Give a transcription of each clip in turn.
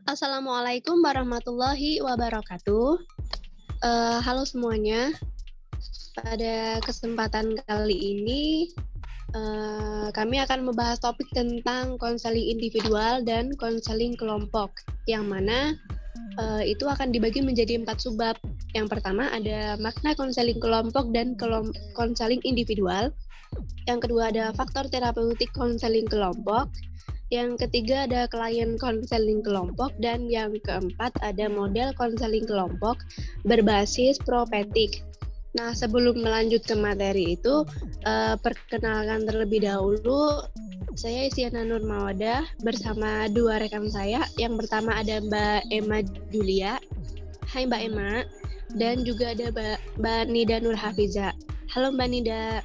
Assalamualaikum warahmatullahi wabarakatuh. Halo semuanya. Pada kesempatan kali ini, kami akan membahas topik tentang konseling individual dan konseling kelompok, yang mana itu akan dibagi menjadi 4 subbab. Yang pertama ada makna konseling kelompok dan konseling individual. Yang kedua ada faktor terapeutik konseling kelompok. Yang ketiga ada klien konseling kelompok, dan yang keempat ada model konseling kelompok berbasis propetik. Nah, sebelum melanjut ke materi itu, perkenalkan terlebih dahulu, saya Isyana Nur Mawadah bersama dua rekan saya. Yang pertama ada Mbak Emma Julia. Hai Mbak Emma. Dan juga ada Mbak Nida Nur Hafiza. Halo Mbak Nida.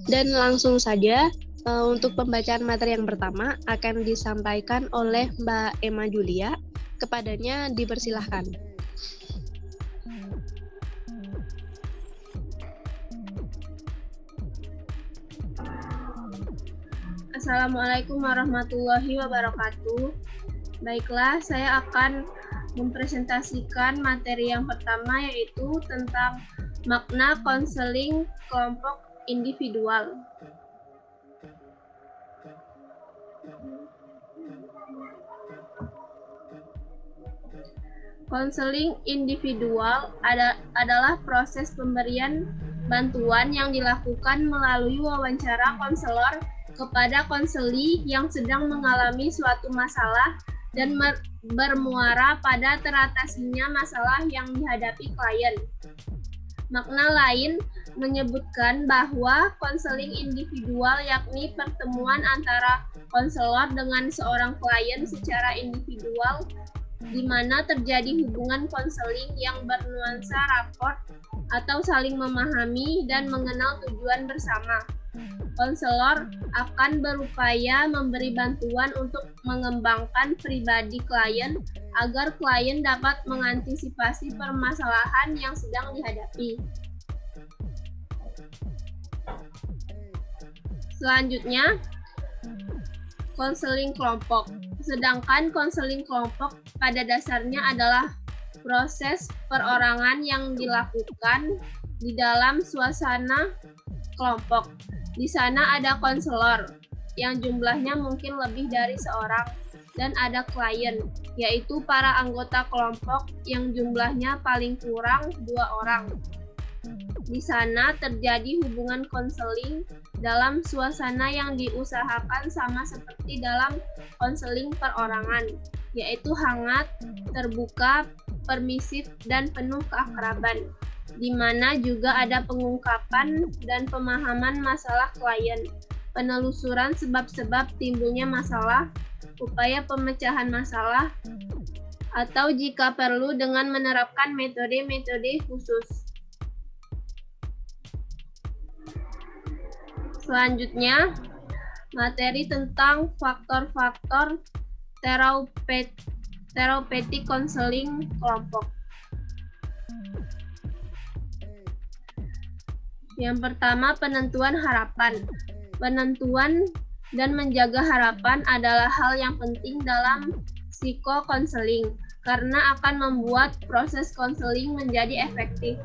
Dan langsung saja, untuk pembacaan materi yang pertama akan disampaikan oleh Mbak Emma Julia. Kepadanya dipersilahkan. Assalamualaikum warahmatullahi wabarakatuh. Baiklah, saya akan mempresentasikan materi yang pertama, yaitu tentang makna konseling kelompok individual. Konseling individual adalah proses pemberian bantuan yang dilakukan melalui wawancara konselor kepada konseli yang sedang mengalami suatu masalah dan bermuara pada teratasinya masalah yang dihadapi klien. Makna lain menyebutkan bahwa konseling individual yakni pertemuan antara konselor dengan seorang klien secara individual, di mana terjadi hubungan konseling yang bernuansa raport atau saling memahami dan mengenal tujuan bersama. Konselor akan berupaya memberi bantuan untuk mengembangkan pribadi klien agar klien dapat mengantisipasi permasalahan yang sedang dihadapi. Selanjutnya, konseling kelompok. Sedangkan konseling kelompok pada dasarnya adalah proses perorangan yang dilakukan di dalam suasana kelompok. Di sana ada konselor yang jumlahnya mungkin lebih dari seorang, dan ada klien, yaitu para anggota kelompok yang jumlahnya paling kurang 2 orang. Di sana terjadi hubungan konseling dalam suasana yang diusahakan sama seperti dalam konseling perorangan, yaitu hangat, terbuka, permisif, dan penuh keakraban, di mana juga ada pengungkapan dan pemahaman masalah klien, penelusuran sebab-sebab timbulnya masalah, upaya pemecahan masalah, atau jika perlu dengan menerapkan metode-metode khusus. Selanjutnya, materi tentang faktor-faktor terapeutik konseling kelompok. Yang pertama, penentuan harapan. Penentuan dan menjaga harapan adalah hal yang penting dalam psikokonseling karena akan membuat proses konseling menjadi efektif.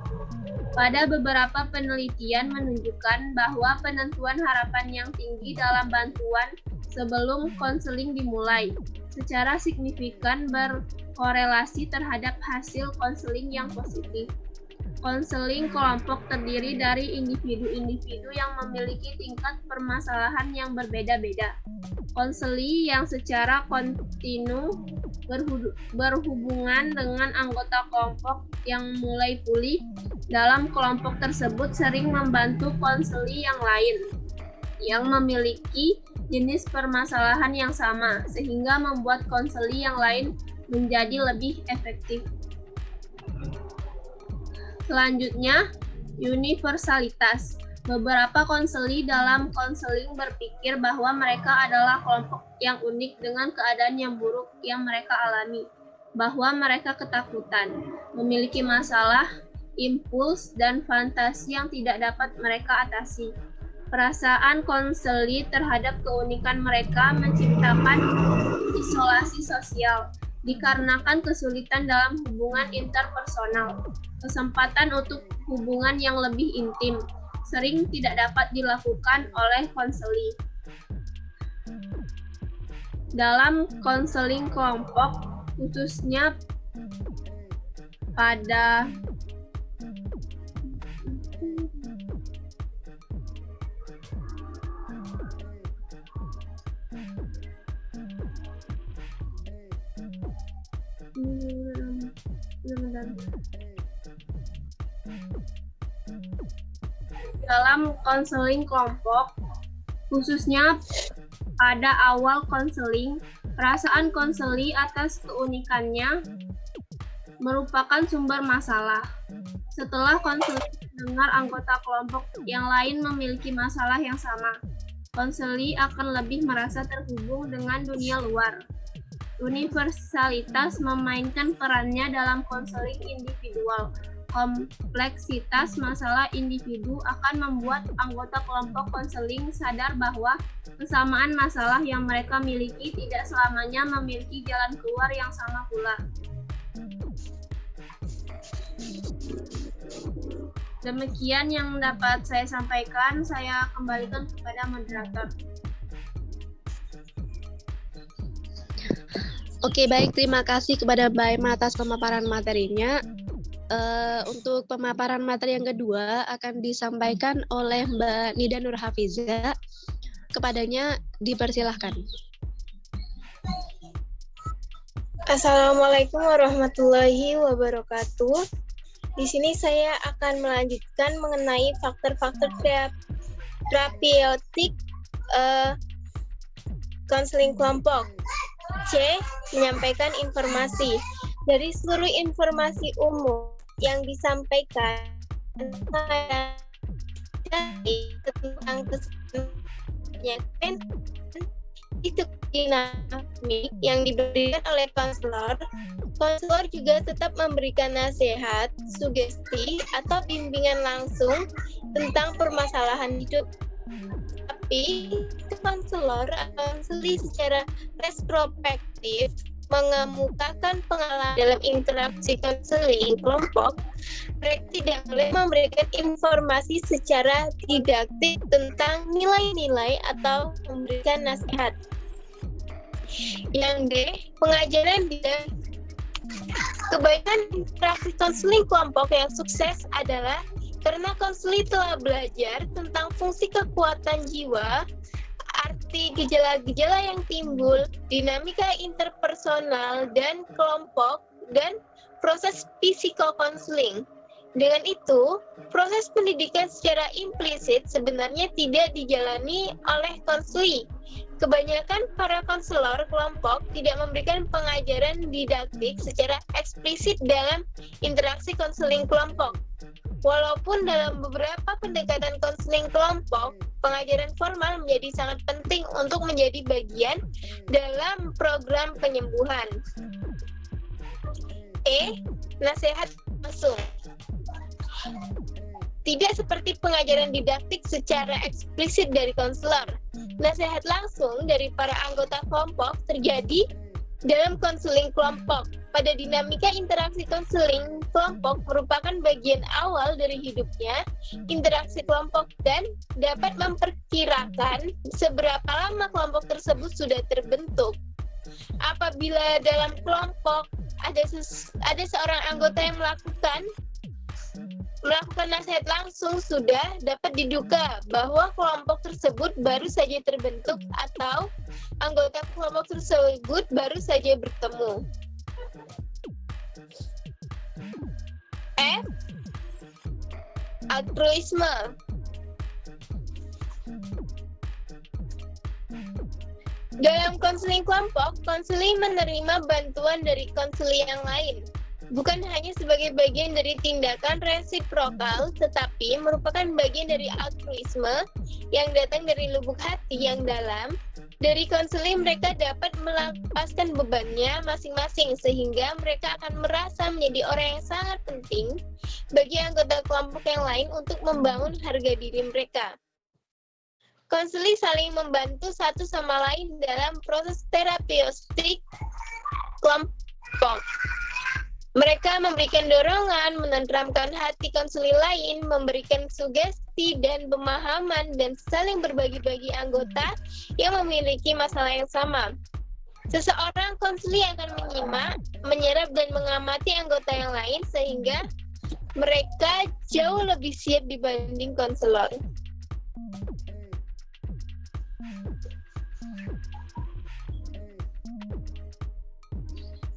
Pada beberapa penelitian menunjukkan bahwa penentuan harapan yang tinggi dalam bantuan sebelum konseling dimulai secara signifikan berkorelasi terhadap hasil konseling yang positif. Konseling kelompok terdiri dari individu-individu yang memiliki tingkat permasalahan yang berbeda-beda. Konseli yang secara kontinu berhubungan dengan anggota kelompok yang mulai pulih dalam kelompok tersebut sering membantu konseli yang lain yang memiliki jenis permasalahan yang sama, sehingga membuat konseli yang lain menjadi lebih efektif. Selanjutnya, universalitas. Beberapa konseli dalam konseling berpikir bahwa mereka adalah kelompok yang unik dengan keadaan yang buruk yang mereka alami, bahwa mereka ketakutan, memiliki masalah, impuls, dan fantasi yang tidak dapat mereka atasi. Perasaan konseli terhadap keunikan mereka menciptakan isolasi sosial dikarenakan kesulitan dalam hubungan interpersonal. Kesempatan untuk hubungan yang lebih intim sering tidak dapat dilakukan oleh konseli. Dalam konseling kelompok, khususnya pada khususnya pada awal konseling, perasaan konseli atas keunikannya merupakan sumber masalah. Setelah konseli mendengar anggota kelompok yang lain memiliki masalah yang sama, konseli akan lebih merasa terhubung dengan dunia luar. Universalitas memainkan perannya dalam konseling individual. Kompleksitas masalah individu akan membuat anggota kelompok konseling sadar bahwa kesamaan masalah yang mereka miliki tidak selamanya memiliki jalan keluar yang sama pula. Demikian yang dapat saya sampaikan, saya kembalikan kepada moderator. Oke, baik. Terima kasih kepada Mbak Emma atas pemaparan materinya. Untuk pemaparan materi yang kedua akan disampaikan oleh Mbak Nida Nurhafiza. Kepadanya dipersilahkan. Assalamualaikum warahmatullahi wabarakatuh. Di sini saya akan melanjutkan mengenai faktor-faktor terapeutik konseling kelompok. C. Menyampaikan informasi. Dari seluruh informasi umum yang disampaikan tentang itu dinamik yang diberikan oleh konselor juga tetap memberikan nasihat, sugesti, atau bimbingan langsung tentang permasalahan hidup. Tapi konselor atau konseli secara retrospektif mengemukakan pengalaman dalam interaksi konseling kelompok, mereka tidak boleh memberikan informasi secara didaktik tentang nilai-nilai atau memberikan nasihat. Yang D, pengajaran didaktik. Kebanyakan interaksi konseling kelompok yang sukses adalah karena konseli telah belajar tentang fungsi kekuatan jiwa, arti gejala-gejala yang timbul, dinamika interpersonal dan kelompok, dan proses psikokonseling. Dengan itu, proses pendidikan secara implisit sebenarnya tidak dijalani oleh konseli. Kebanyakan para konselor kelompok tidak memberikan pengajaran didaktik secara eksplisit dalam interaksi konseling kelompok. Walaupun dalam beberapa pendekatan konseling kelompok, pengajaran formal menjadi sangat penting untuk menjadi bagian dalam program penyembuhan. E. Nasihat langsung. Tidak seperti pengajaran didaktik secara eksplisit dari konselor, nasihat langsung dari para anggota kelompok terjadi dalam konseling kelompok. Pada dinamika interaksi konseling kelompok merupakan bagian awal dari hidupnya interaksi kelompok dan dapat memperkirakan seberapa lama kelompok tersebut sudah terbentuk. Apabila dalam kelompok ada seorang anggota yang melakukan nasihat langsung, sudah dapat diduga bahwa kelompok tersebut baru saja terbentuk atau anggota kelompok tersebut baru saja bertemu. F. Altruisme. Dalam konseling kelompok, konseli menerima bantuan dari konseli yang lain. Bukan hanya sebagai bagian dari tindakan resiprokal, tetapi merupakan bagian dari altruisme yang datang dari lubuk hati yang dalam. Dari konseling mereka dapat melepaskan bebannya masing-masing sehingga mereka akan merasa menjadi orang yang sangat penting bagi anggota kelompok yang lain untuk membangun harga diri mereka. Konseli saling membantu satu sama lain dalam proses terapeutik kelompok. Mereka memberikan dorongan, menenteramkan hati konseling lain, memberikan sugesti dan pemahaman, dan saling berbagi-bagi anggota yang memiliki masalah yang sama. Seseorang konseling akan menyimak, menyerap, dan mengamati anggota yang lain sehingga mereka jauh lebih siap dibanding konselor.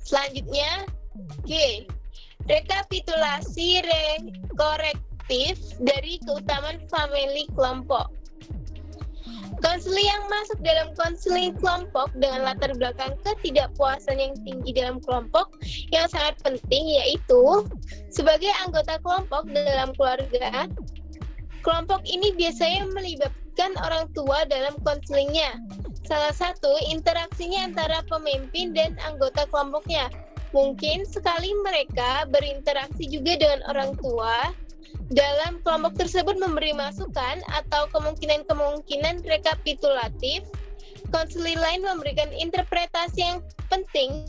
Selanjutnya, G. Rekapitulasi korektif dari keutamaan famili kelompok. Konseling yang masuk dalam konseling kelompok dengan latar belakang ketidakpuasan yang tinggi dalam kelompok yang sangat penting yaitu sebagai anggota kelompok dalam keluarga. Kelompok ini biasanya melibatkan orang tua dalam konselingnya. Salah satu interaksinya antara pemimpin dan anggota kelompoknya. Mungkin sekali mereka berinteraksi juga dengan orang tua dalam kelompok tersebut memberi masukan atau kemungkinan-kemungkinan rekapitulatif. Konseling lain memberikan interpretasi yang penting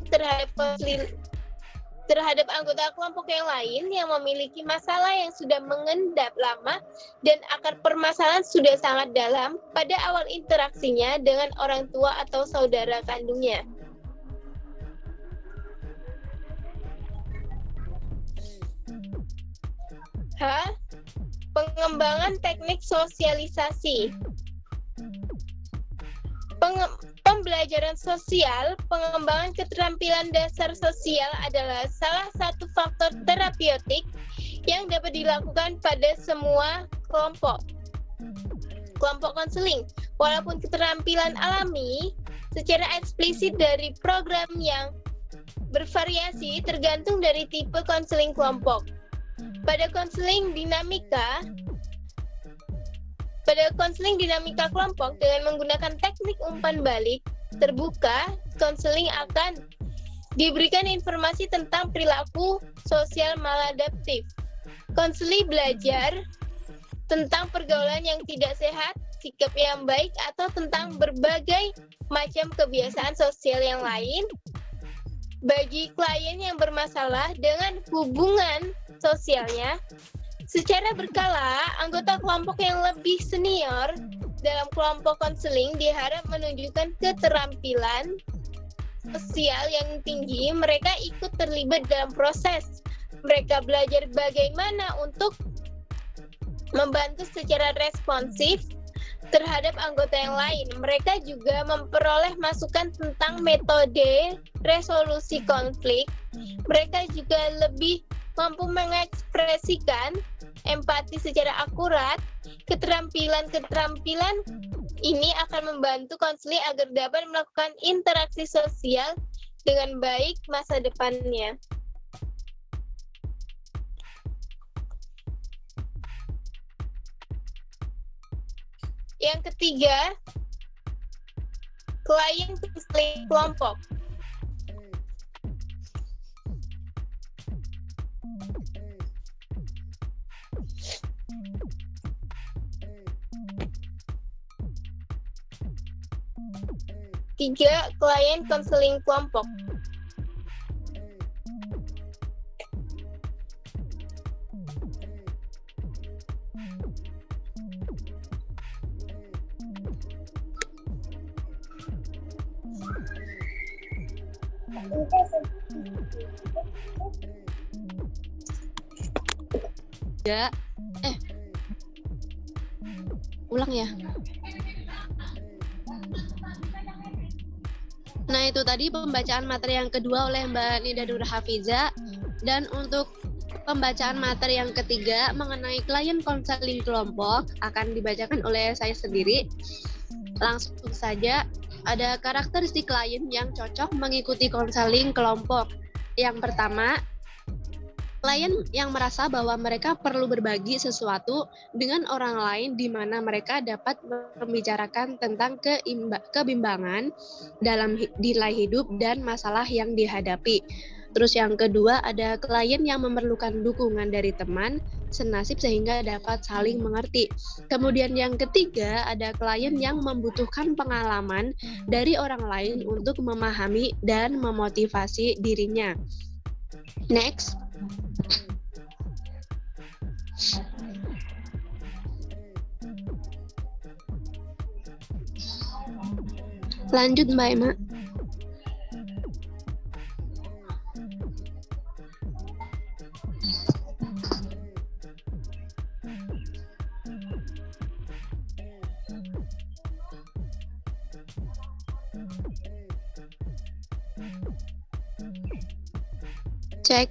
terhadap anggota kelompok yang lain yang memiliki masalah yang sudah mengendap lama dan akar permasalahan sudah sangat dalam pada awal interaksinya dengan orang tua atau saudara kandungnya. H. Pengembangan teknik sosialisasi. Pembelajaran sosial, pengembangan keterampilan dasar sosial adalah salah satu faktor terapeutik yang dapat dilakukan pada semua kelompok konseling. Walaupun keterampilan alami secara eksplisit dari program yang bervariasi tergantung dari tipe konseling kelompok. Pada konseling dinamika kelompok dengan menggunakan teknik umpan balik terbuka, konseling akan diberikan informasi tentang perilaku sosial maladaptif. Konseling belajar tentang pergaulan yang tidak sehat, sikap yang baik, atau tentang berbagai macam kebiasaan sosial yang lain bagi klien yang bermasalah dengan hubungan sosialnya. Secara berkala, anggota kelompok yang lebih senior dalam kelompok konseling diharap menunjukkan keterampilan sosial yang tinggi. Mereka ikut terlibat dalam proses. Mereka belajar bagaimana untuk membantu secara responsif terhadap anggota yang lain. Mereka juga memperoleh masukan tentang metode resolusi konflik. Mereka juga lebih mampu mengekspresikan empati secara akurat. Keterampilan ini akan membantu konseling agar dapat melakukan interaksi sosial dengan baik masa depannya. Yang ketiga, klien konseling kelompok. Tiga, klien konseling kelompok. Ya, ulang ya. Nah, itu tadi pembacaan materi yang kedua oleh Mbak Nida Nur Hafiza. Dan untuk pembacaan materi yang ketiga mengenai klien konseling kelompok akan dibacakan oleh saya sendiri. Langsung saja, ada karakteristik klien yang cocok mengikuti konseling kelompok. Yang pertama, klien yang merasa bahwa mereka perlu berbagi sesuatu dengan orang lain di mana mereka dapat membicarakan tentang kebimbangan dalam nilai hidup dan masalah yang dihadapi. Terus yang kedua ada klien yang memerlukan dukungan dari teman senasib sehingga dapat saling mengerti. Kemudian yang ketiga ada klien yang membutuhkan pengalaman dari orang lain untuk memahami dan memotivasi dirinya. Next. Lanjut Mbak Emma. Cek.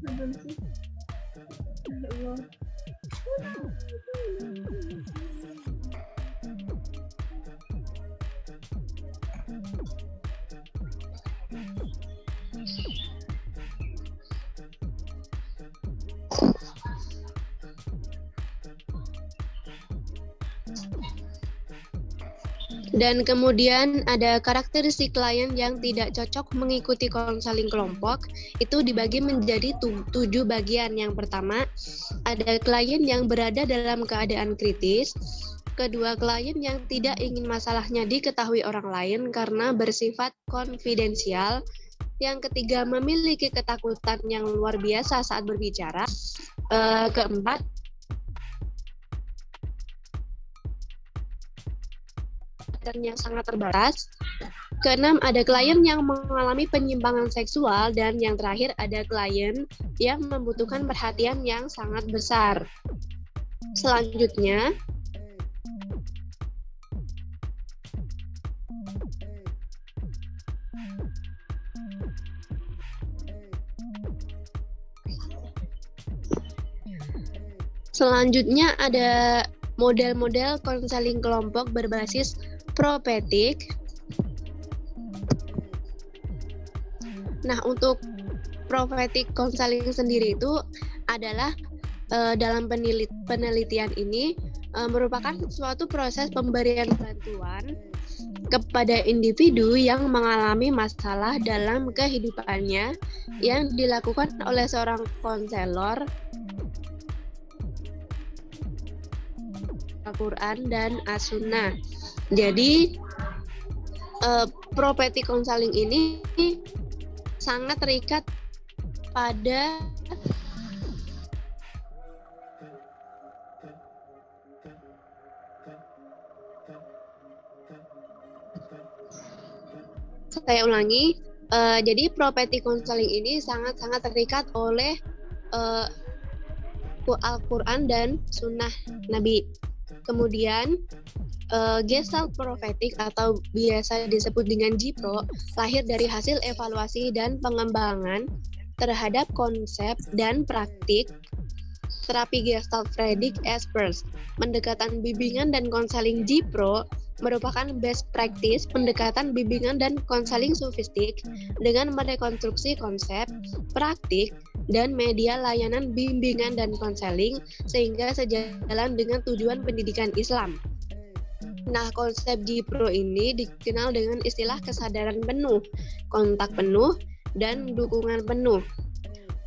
Belum sih. Ya Allah. Dan kemudian ada karakteristik klien yang tidak cocok mengikuti konseling kelompok, itu dibagi menjadi 7 bagian. Yang pertama, ada klien yang berada dalam keadaan kritis. Kedua, klien yang tidak ingin masalahnya diketahui orang lain karena bersifat konfidensial. Yang ketiga, memiliki ketakutan yang luar biasa saat berbicara. Keempat, yang sangat terbatas. Keenam, ada klien yang mengalami penyimpangan seksual. Dan yang terakhir, ada klien yang membutuhkan perhatian yang sangat besar. Selanjutnya, ada model-model konseling kelompok berbasis propetik. Nah, untuk propetik konseling sendiri itu adalah dalam penelitian ini merupakan suatu proses pemberian bantuan kepada individu yang mengalami masalah dalam kehidupannya yang dilakukan oleh seorang konselor Al-Quran dan As-Sunnah. Jadi propetik konseling ini sangat terikat pada saya ulangi. Jadi propetik konseling ini sangat terikat oleh Al-Quran dan Sunnah Nabi. Kemudian Gestalt Prophetic atau biasa disebut dengan GPRO lahir dari hasil evaluasi dan pengembangan terhadap konsep dan praktik terapi Gestalt Fredrik Espers. Pendekatan bimbingan dan konseling GPRO merupakan best practice pendekatan bimbingan dan konseling sofistik dengan merekonstruksi konsep, praktik, dan media layanan bimbingan dan konseling sehingga sejalan dengan tujuan pendidikan Islam. Nah, konsep GPRO ini dikenal dengan istilah kesadaran penuh, kontak penuh, dan dukungan penuh.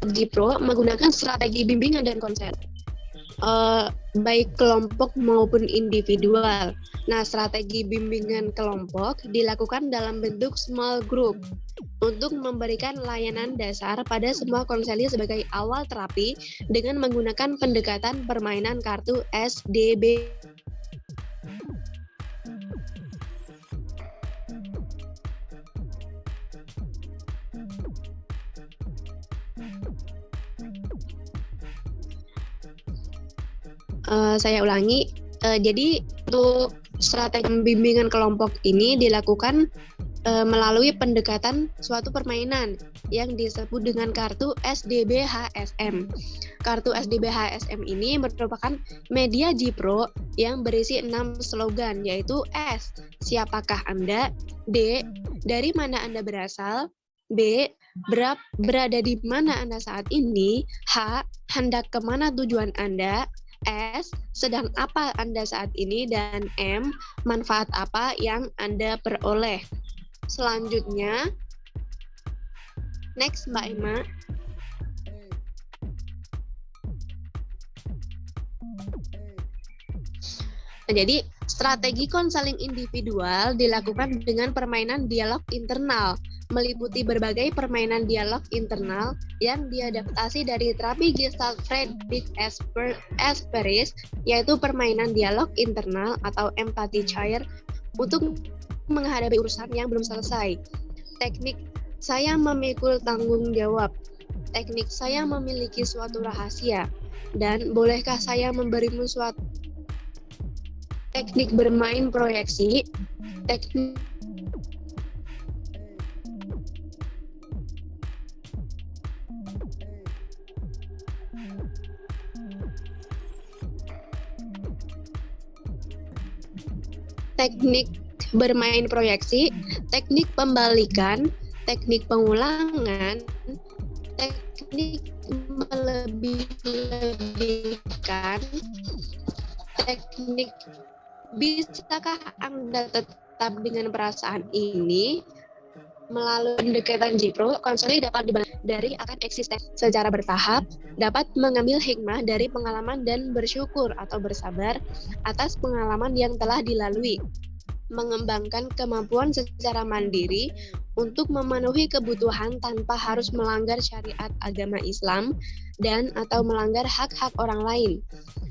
GPRO menggunakan strategi bimbingan dan konseling, baik kelompok maupun individual. Nah, strategi bimbingan kelompok dilakukan dalam bentuk small group untuk memberikan layanan dasar pada semua konseling sebagai awal terapi dengan menggunakan pendekatan permainan kartu SDB. Saya ulangi, jadi untuk strategi bimbingan kelompok ini dilakukan melalui pendekatan suatu permainan yang disebut dengan kartu SDB-HSM. Kartu SDB-HSM ini merupakan media GPRO yang berisi 6 slogan, yaitu S, siapakah Anda? D, dari mana Anda berasal? B. Berada di mana Anda saat ini? H. Hendak kemana tujuan Anda? S. Sedang apa Anda saat ini? Dan M. Manfaat apa yang Anda peroleh? Selanjutnya, next Mbak Emma. Nah, jadi strategi konseling individual dilakukan dengan permainan dialog internal, meliputi berbagai permainan dialog internal yang diadaptasi dari terapi Gestalt Friedrich Esperis, yaitu permainan dialog internal atau empathy chair untuk menghadapi urusan yang belum selesai. Teknik saya memikul tanggung jawab. Teknik saya memiliki suatu rahasia. Dan bolehkah saya memberimu suatu teknik bermain proyeksi, teknik bermain proyeksi, teknik pembalikan, teknik pengulangan, teknik melebih-lebihkan, teknik bisakah Anda tetap dengan perasaan ini? Melalui pendekatan Jipro, konseling dapat dibangun dari akan eksistensi secara bertahap, dapat mengambil hikmah dari pengalaman dan bersyukur atau bersabar atas pengalaman yang telah dilalui, mengembangkan kemampuan secara mandiri untuk memenuhi kebutuhan tanpa harus melanggar syariat agama Islam dan atau melanggar hak-hak orang lain,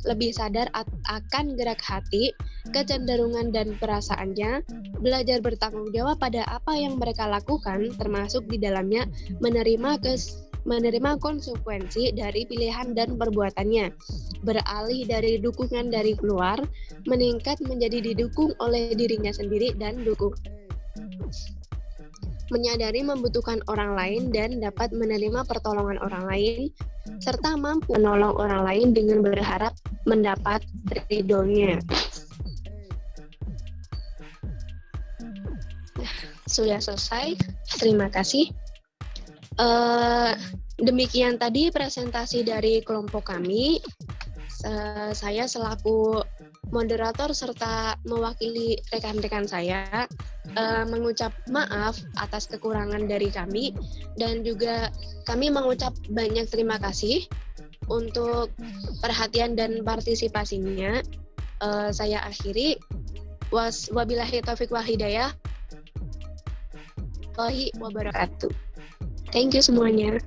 lebih sadar akan gerak hati, kecenderungan dan perasaannya, belajar bertanggung jawab pada apa yang mereka lakukan, termasuk di dalamnya menerima konsekuensi dari pilihan dan perbuatannya, beralih dari dukungan dari luar, meningkat menjadi didukung oleh dirinya sendiri dan menyadari membutuhkan orang lain dan dapat menerima pertolongan orang lain, serta mampu menolong orang lain dengan berharap mendapat ridhonya. Sudah selesai, terima kasih. Demikian tadi presentasi dari kelompok kami. Saya selaku moderator serta mewakili rekan-rekan saya mengucap maaf atas kekurangan dari kami, dan juga kami mengucap banyak terima kasih untuk perhatian dan partisipasinya. Saya akhiri. Wabillahi taufiq wal hidayah. Wabarakatuh. Thank you semuanya.